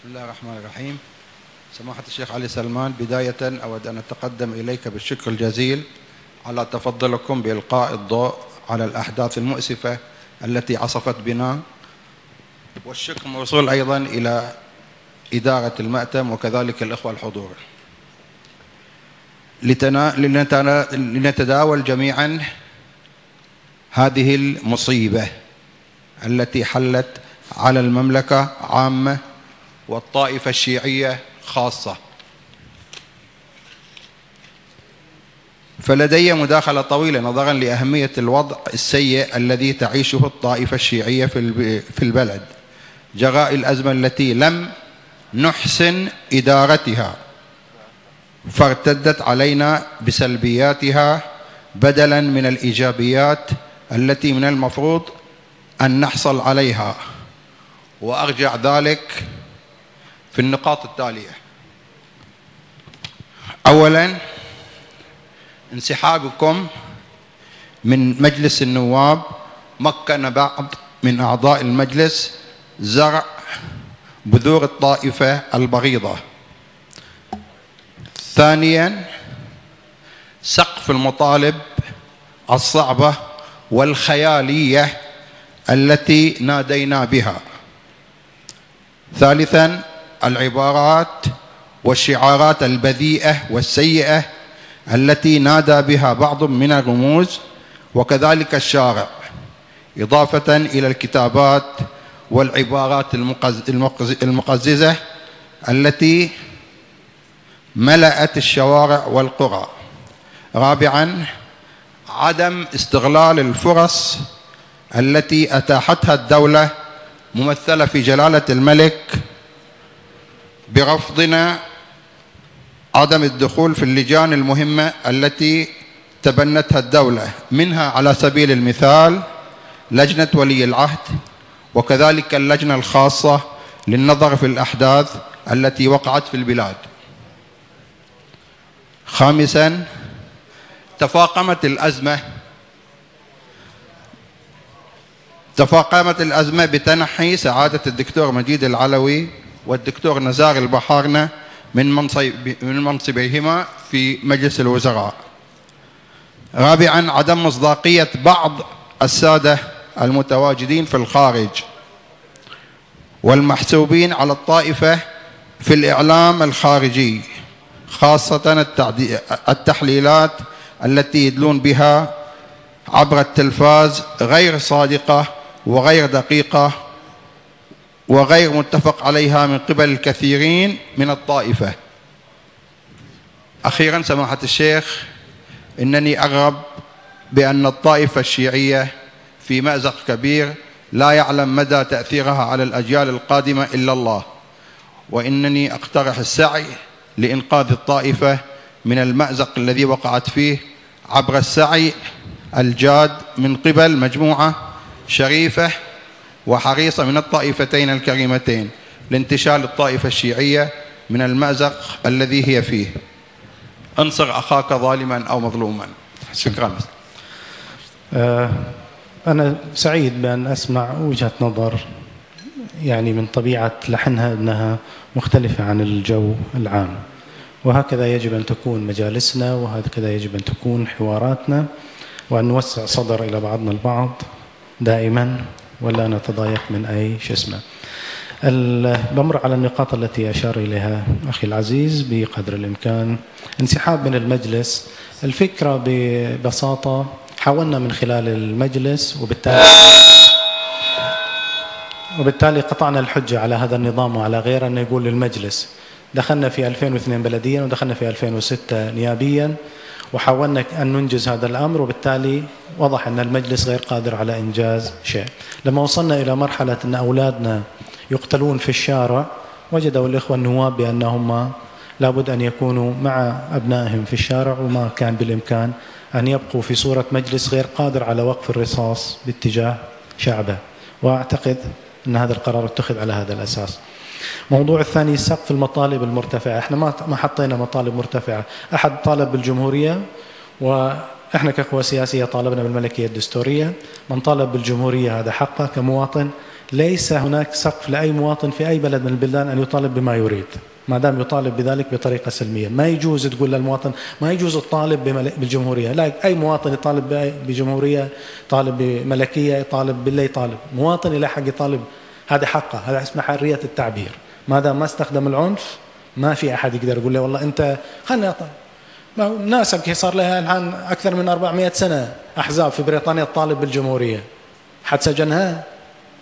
بسم الله الرحمن الرحيم. سماحة الشيخ علي سلمان، بداية أود أن أتقدم إليك بالشكر الجزيل على تفضلكم بإلقاء الضوء على الأحداث المؤسفة التي عصفت بنا، والشكر موصول أيضا إلى إدارة المأتم وكذلك الإخوة الحضور. لنتداول جميعا هذه المصيبة التي حلت على المملكة عامة والطائفة الشيعية خاصة. فلدي مداخلة طويلة نظرا لأهمية الوضع السيء الذي تعيشه الطائفة الشيعية في البلد جراء الأزمة التي لم نحسن إدارتها، فارتدت علينا بسلبياتها بدلا من الإيجابيات التي من المفروض أن نحصل عليها. وأرجع ذلك في النقاط التالية. أولا، انسحابكم من مجلس النواب مكن بعض من أعضاء المجلس زرع بذور الطائفة البغيضة. ثانيا، سقف المطالب الصعبة والخيالية التي نادينا بها. ثالثا، العبارات والشعارات البذيئة والسيئة التي نادى بها بعض من الرموز وكذلك الشارع، إضافة إلى الكتابات والعبارات المقززة التي ملأت الشوارع والقرى. رابعا، عدم استغلال الفرص التي أتاحتها الدولة ممثلة في جلالة الملك برفضنا عدم الدخول في اللجان المهمة التي تبنتها الدولة، منها على سبيل المثال لجنة ولي العهد وكذلك اللجنة الخاصة للنظر في الأحداث التي وقعت في البلاد. خامسا، تفاقمت الأزمة بتنحي سعادة الدكتور مجيد العلوي والدكتور نزار البحارنة من منصبيهما في مجلس الوزراء. رابعا، عدم مصداقية بعض السادة المتواجدين في الخارج والمحسوبين على الطائفة في الإعلام الخارجي، خاصة التحليلات التي يدلون بها عبر التلفاز غير صادقة وغير دقيقة وغير متفق عليها من قبل الكثيرين من الطائفة. أخيرا سماحة الشيخ، إنني أرغب بأن الطائفة الشيعية في مأزق كبير لا يعلم مدى تأثيرها على الأجيال القادمة إلا الله، وإنني أقترح السعي لإنقاذ الطائفة من المأزق الذي وقعت فيه عبر السعي الجاد من قبل مجموعة شريفة وحريصة من الطائفتين الكريمتين لانتشال الطائفة الشيعية من المأزق الذي هي فيه. انصر أخاك ظالما أو مظلوما. شكرا. أنا سعيد بأن أسمع وجهة نظر يعني من طبيعة لحنها أنها مختلفة عن الجو العام، وهكذا يجب أن تكون مجالسنا وهكذا يجب أن تكون حواراتنا، وأن نوسع صدر إلى بعضنا البعض دائما ولا نتضايق من أي شسمة. بمر على النقاط التي أشار إليها أخي العزيز بقدر الإمكان. انسحاب من المجلس، الفكرة ببساطة حاولنا من خلال المجلس وبالتالي قطعنا الحجة على هذا النظام وعلى غيره أن يقول للمجلس. دخلنا في 2002 بلديا ودخلنا في 2006 نيابيا وحاولنا أن ننجز هذا الأمر، وبالتالي وضح أن المجلس غير قادر على إنجاز شيء. لما وصلنا إلى مرحلة أن أولادنا يقتلون في الشارع، وجدوا الإخوة النواب بأنهم لابد أن يكونوا مع أبنائهم في الشارع، وما كان بالإمكان أن يبقوا في صورة مجلس غير قادر على وقف الرصاص باتجاه شعبه. وأعتقد أن هذا القرار اتخذ على هذا الأساس. موضوع الثاني، سقف المطالب المرتفعة. احنا ما حطينا مطالب مرتفعة. أحد طالب بالجمهورية، وإحنا كقوى سياسية طالبنا بالملكية الدستورية. من طالب بالجمهورية هذا حقه كمواطن، ليس هناك سقف لأي مواطن في أي بلد من البلدان أن يطالب بما يريد، ما دام يطالب بذلك بطريقة سلمية. ما يجوز تقول للمواطن ما يجوز الطالب بالجمهورية، لا، أي مواطن يطالب بجمهورية، طالب بملكية، يطالب باللي يطالب، مواطن له حق يطالب، هذا حقه، هذا اسمه حرية التعبير. ما دام ما استخدم العنف ما في أحد يقدر يقول له والله أنت خلني أطالب. الناس صار لها الآن أكثر من 400 سنة أحزاب في بريطانيا تطالب بالجمهورية، حد سجنها؟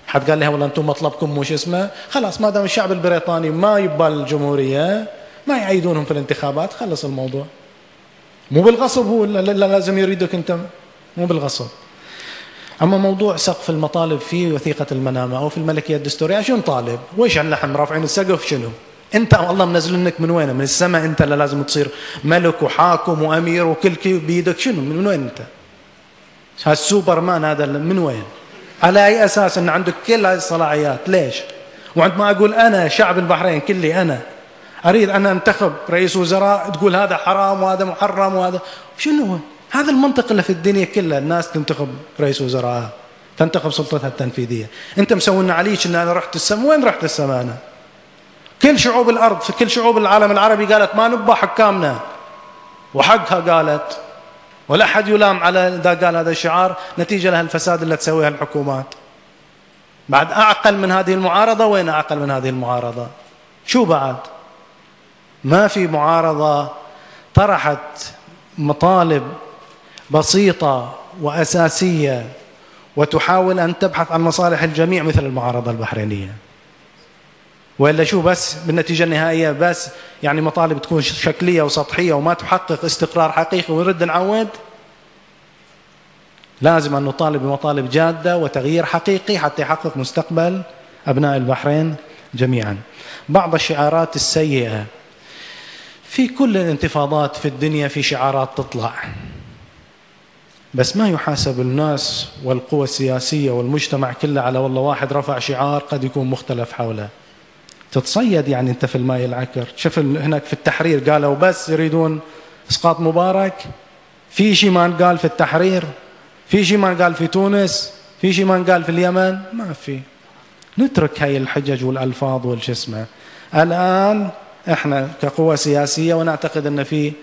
حد قال لها والله أنتم مطلبكم مش اسمه؟ خلاص، ما دام الشعب البريطاني ما يبى الجمهورية ما يعيدونهم في الانتخابات، خلص الموضوع. مو بالغصب، هو لازم يريدك أنت، مو بالغصب. أما موضوع سقف المطالب في وثيقة المنامة أو في الملكية الدستورية، شو نطالب؟ ويش نحن رافعين السقف؟ شنو؟ أنت والله منزلنك من وين؟ من السماء؟ أنت اللي لازم تصير ملك وحاكم وأمير وكل شيء بيدك؟ شنو؟ من وين أنت؟ هالسوبرمان هذا من وين؟ على أي أساس أن عندك كل هذه الصلاحيات؟ ليش؟ وعندما أقول أنا شعب البحرين كلي أنا أريد أن أنتخب رئيس وزراء تقول هذا حرام وهذا محرم وهذا شنو هو؟ هذا المنطق اللي في الدنيا كلها، الناس تنتخب رئيس وزراء، تنتخب سلطتها التنفيذية. أنت مسوينا عليك أن أنا رحت السماء. وين رحت السماء أنا؟ كل شعوب الأرض، في كل شعوب العالم العربي قالت ما نبى حكامنا، وحقها قالت، ولا أحد يلام على إذا قال هذا الشعار نتيجة لها الفساد اللي تسويها الحكومات. بعد أعقل من هذه المعارضة؟ وين أعقل من هذه المعارضة؟ شو بعد؟ ما في معارضة طرحت مطالب بسيطة وأساسية وتحاول أن تبحث عن مصالح الجميع مثل المعارضة البحرينية. وإلا شو بس بالنتيجة النهائية بس يعني مطالب تكون شكلية وسطحية وما تحقق استقرار حقيقي ونرد نعود؟ لازم أن نطالب بمطالب جادة وتغيير حقيقي حتى يحقق مستقبل أبناء البحرين جميعا. بعض الشعارات السيئة في كل الانتفاضات في الدنيا، في شعارات تطلع بس ما يحاسب الناس والقوى السياسية والمجتمع كله على والله واحد رفع شعار قد يكون مختلف حوله. تتصيد يعني أنت في الماء العكر. شوف هناك في التحرير قالوا بس يريدون إسقاط مبارك، في شيء ما قال في التحرير، في شيء ما قال في تونس، في شيء ما قال في اليمن، ما في. نترك هاي الحجج والألفاظ والجسمة. الآن احنا كقوة سياسية ونعتقد أن في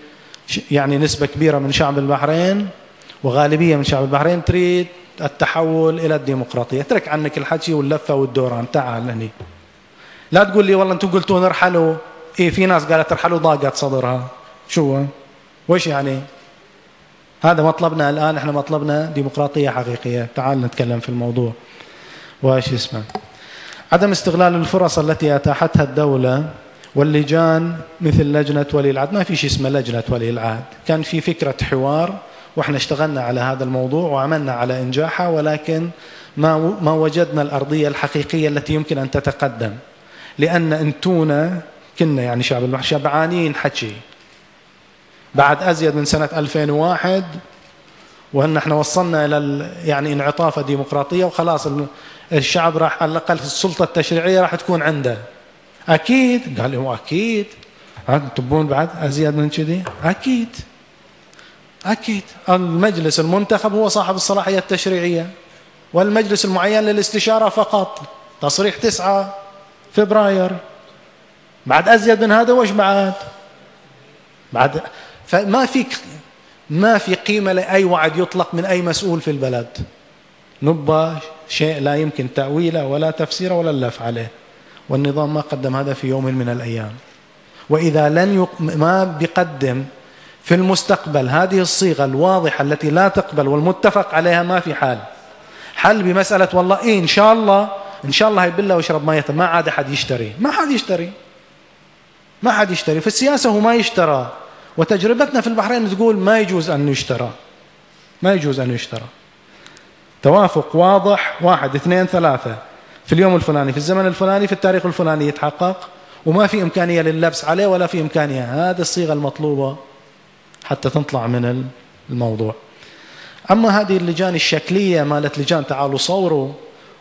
يعني نسبة كبيرة من شعب البحرين وغالبية من شعب البحرين تريد التحول إلى الديمقراطية. اترك عنك الحكي واللفة والدوران، تعال هني. لا تقول لي والله انتم قلتوا نرحلوا. ايه، في ناس قالت ترحلوا ضاقت صدرها. شو وش يعني؟ هذا مطلبنا الآن. احنا مطلبنا ديمقراطية حقيقية. تعال نتكلم في الموضوع. وايش اسمه؟ عدم استغلال الفرص التي أتاحتها الدولة واللجان مثل لجنة ولي العهد. ما في شيء اسمه لجنة ولي العهد. كان في فكرة حوار واحنا اشتغلنا على هذا الموضوع وعملنا على إنجاحه، ولكن ما وجدنا الأرضية الحقيقية التي يمكن أن تتقدم، لأن أنتونا كنا يعني شعب البحر شبعانين حكي بعد أزيد من سنة 2001 وأن احنا وصلنا إلى يعني انعطاف ديمقراطية وخلاص الشعب راح على الأقل السلطة التشريعية راح تكون عنده. أكيد قال له أكيد تبون بعد أزيد من كذي؟ أكيد المجلس المنتخب هو صاحب الصلاحية التشريعية، والمجلس المعين للاستشارة فقط. تصريح 9 فبراير. بعد أزيد من هذا وش بعد ما في قيمة لأي وعد يطلق من أي مسؤول في البلد. نبى شيء لا يمكن تأويله ولا تفسيره ولا اللف عليه، والنظام ما قدم هذا في يوم من الأيام. وإذا ما بيقدم في المستقبل هذه الصيغة الواضحة التي لا تقبل والمتفق عليها، ما في حل بمسألة والله إيه إن شاء الله هيبلع ويشرب مية. ما عاد أحد يشتري. ما حد يشتري في السياسة. هو ما يشترى. وتجربتنا في البحرين تقول ما يجوز أن يشترى. توافق واضح 1 2 3 في اليوم الفلاني في الزمن الفلاني في التاريخ الفلاني يتحقق، وما في إمكانية لللبس عليه ولا في إمكانية. هذه الصيغة المطلوبة حتى تطلع من الموضوع. أما هذه اللجان الشكلية مالت لجان تعالوا صوروا،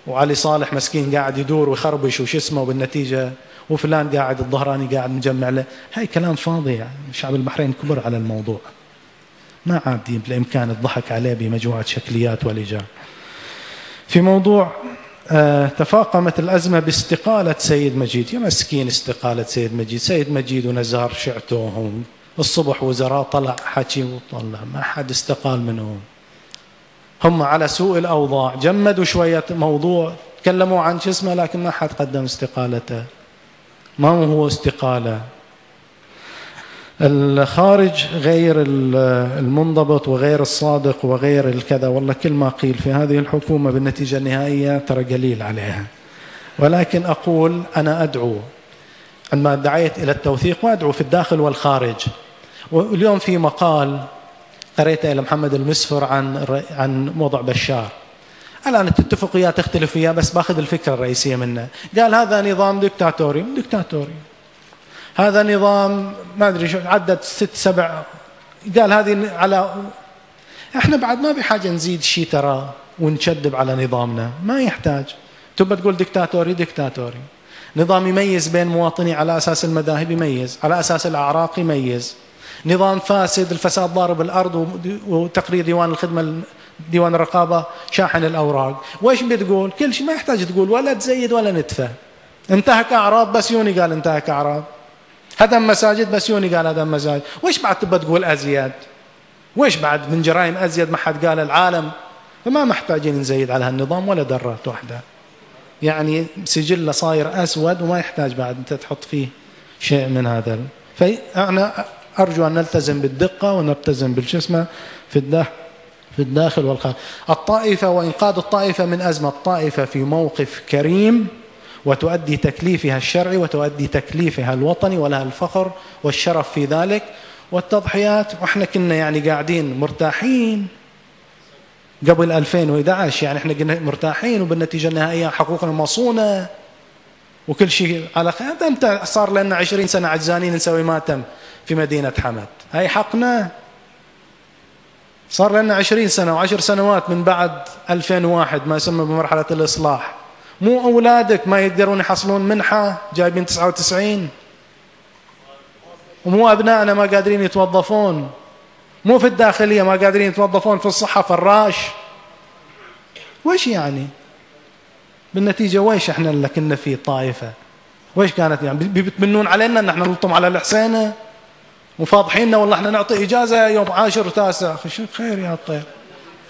وعلي صالح مسكين قاعد يدور ويخربش وش اسمه، وبالنتيجة وفلان قاعد الظهراني قاعد مجمع له، هاي كلام فاضي. يعني شعب البحرين كبر على الموضوع، ما عاد بإمكان الضحك عليه بمجموعة شكليات ولجان. في موضوع تفاقمت الأزمة باستقالة سيد مجيد. يا مسكين استقالة سيد مجيد. سيد مجيد ونزار شعتوهم الصبح وزراء طلع حكي وطلع، ما حد استقال منهم. هم على سوء الأوضاع جمدوا شوية موضوع، تكلموا عن شو اسمه، لكن ما حد قدم استقالته. ما هو استقالة. الخارج غير المنضبط وغير الصادق وغير الكذا، والله كل ما قيل في هذه الحكومة بالنتيجة النهائية ترى قليل عليها. ولكن أقول أنا أدعو، عندما دعيت إلى التوثيق وأدعو في الداخل والخارج. واليوم في مقال قريته إلى محمد المسفر عن وضع بشار. الآن تتفق وياه تختلف وياه، بس باخذ الفكرة الرئيسية منه. قال هذا نظام دكتاتوري. هذا نظام ما أدري شو، عدد 6-7. قال هذه على، احنا بعد ما بحاجة نزيد شيء ترى ونشدب على نظامنا، ما يحتاج. تبى تقول دكتاتوري. نظام يميز بين مواطني على أساس المذاهب، يميز على أساس الأعراق، يميز. نظام فاسد، الفساد ضارب الأرض، وتقرير ديوان الخدمة ديوان الرقابة شاحن الأوراق. وإيش بتقول؟ كل شيء، ما يحتاج تقول ولا تزيد ولا ندفع. انتهك أعراض، بس يوني قال انتهك أعراض. هدم مساجد، بس يوني قال هدم مساجد. وإيش بعد تبى تقول أزيد؟ وإيش بعد من جرائم أزيد ما حد قال العالم؟ فما محتاجين نزيد على هالنظام ولا درات واحدة. يعني سجله صاير أسود وما يحتاج بعد أنت تحط فيه شيء من هذا. فأنا أرجو أن نلتزم بالدقة ونلتزم بالجسمة في الداخل والخارج. الطائفة وإنقاذ الطائفة من أزمة. الطائفة في موقف كريم وتؤدي تكليفها الشرعي وتؤدي تكليفها الوطني، ولها الفخر والشرف في ذلك والتضحيات. وإحنا كنا يعني قاعدين مرتاحين قبل 2011، يعني إحنا كنا مرتاحين، وبالنتيجة النهائية حقوقنا مصونة وكل شيء على خير. أنت صار لنا 20 سنة عجزانين نسوي ماتم في مدينة حمد، هاي حقنا. صار لنا 20 سنة و10 سنوات من بعد 2001 ما يسمى بمرحلة الإصلاح. مو أولادك ما يقدرون يحصلون منحة جايبين 99، ومو أبنائنا ما قادرين يتوظفون، مو في الداخلية ما قادرين يتوظفون، في الصحة فراش. وإيش يعني بالنتيجة؟ وإيش إحنا اللي كنا في طائفة؟ وإيش كانت يعني بيتمنون علينا أن إحنا نلطم على الحسينة وفاضحيننا والله إحنا نعطي إجازة يوم 10 و9. خير يا الطير.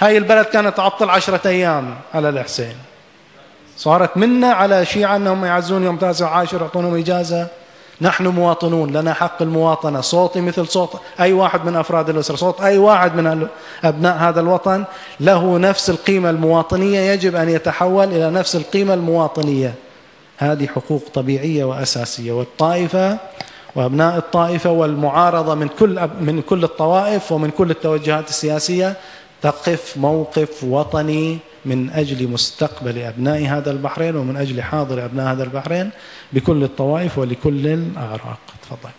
هاي البلد كانت تعطل 10 أيام على الحسين، صارت منا على شيعة أنهم يعزون يوم 9 و10 يعطونهم إجازة. نحن مواطنون، لنا حق المواطنة. صوتي مثل صوت أي واحد من أفراد الأسرة، صوت أي واحد من أبناء هذا الوطن له نفس القيمة المواطنية، يجب أن يتحول إلى نفس القيمة المواطنية. هذه حقوق طبيعية وأساسية. والطائفة وأبناء الطائفة والمعارضة من كل الطوائف ومن كل التوجهات السياسية تقف موقف وطني من أجل مستقبل أبناء هذا البحرين ومن أجل حاضر أبناء هذا البحرين بكل الطوائف ولكل الأعراق. تفضل.